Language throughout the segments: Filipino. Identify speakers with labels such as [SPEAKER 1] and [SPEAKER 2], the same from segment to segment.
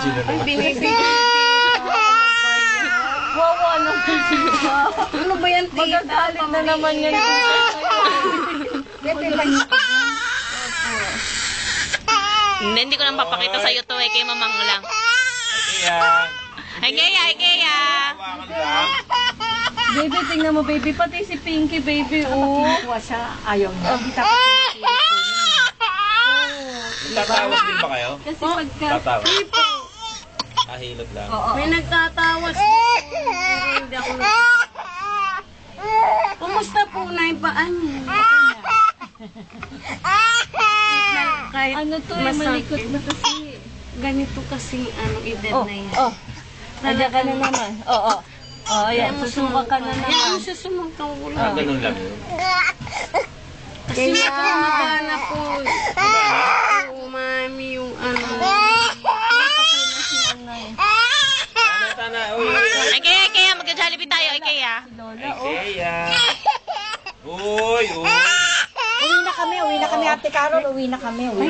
[SPEAKER 1] Sino naman?
[SPEAKER 2] Wawa naman siya.
[SPEAKER 3] Ano ba yan, tita?
[SPEAKER 2] Magagalit na naman yan.
[SPEAKER 4] Hindi ko nang papakita sa'yo to eh, kay mamang lang.
[SPEAKER 1] Kaya,
[SPEAKER 4] Ay, Kaya!
[SPEAKER 1] hawakan lang.
[SPEAKER 2] Baby, tingnan mo, baby. Pati si Pinky, baby. Oh.
[SPEAKER 3] Kuha siya, ayaw niya. Dapat
[SPEAKER 1] Tatawas din ba kayo?
[SPEAKER 3] kasi pagka...
[SPEAKER 1] Tatawas. Ahilot lang.
[SPEAKER 3] May nagtatawas po. Pero hindi ako Kumusta po na yung paan niyo? Kahit
[SPEAKER 2] Ano to eh, malikot na kasi.
[SPEAKER 3] ganito kasing edad
[SPEAKER 2] Oh,
[SPEAKER 3] na yan.
[SPEAKER 2] oh. Nandiyan ka na naman. Oo. Oh, ayan. Susuka ka na naman.
[SPEAKER 3] Yan, susumukang ulo.
[SPEAKER 1] Ganun lang yun.
[SPEAKER 3] Kasi magana po. Umami yung
[SPEAKER 1] Tana, uy.
[SPEAKER 4] Ay, Kaya! Magka-Jollibee tayo, ay, Kaya!
[SPEAKER 2] Lola, oh.
[SPEAKER 1] Kaya. Uy.
[SPEAKER 5] Uwi na kami, Ate Carol. Uwi na kami.
[SPEAKER 3] Ay, uuwi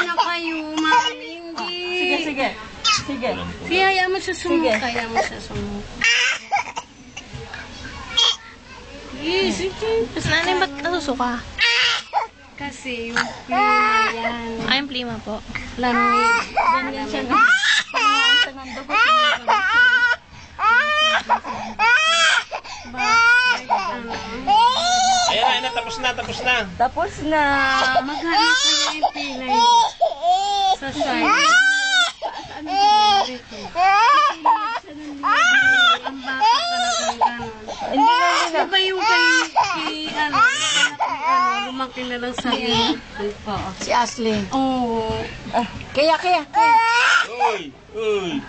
[SPEAKER 3] na kayo, mami. Hindi.
[SPEAKER 2] Sige.
[SPEAKER 3] Kaya mo susumuk. Kaya mo susumuk. Sige.
[SPEAKER 4] Mas nanay, ba't nasusuka?
[SPEAKER 3] Kasi yung plima yan.
[SPEAKER 4] Ay, yung plima po.
[SPEAKER 3] Lamig.
[SPEAKER 2] Ganyan siya na. Ganyan siya ng dugo.
[SPEAKER 1] Ayan na, tapos na.
[SPEAKER 2] Tapos na.
[SPEAKER 3] Maghanap ko na yung pilay sa side. Ang bata talagang gano'n.
[SPEAKER 2] Hindi na.
[SPEAKER 3] Diba yung kay lumaki na lang sa iyo.
[SPEAKER 5] Si Ashley.
[SPEAKER 3] Oo.
[SPEAKER 5] Kaya.
[SPEAKER 1] Uy.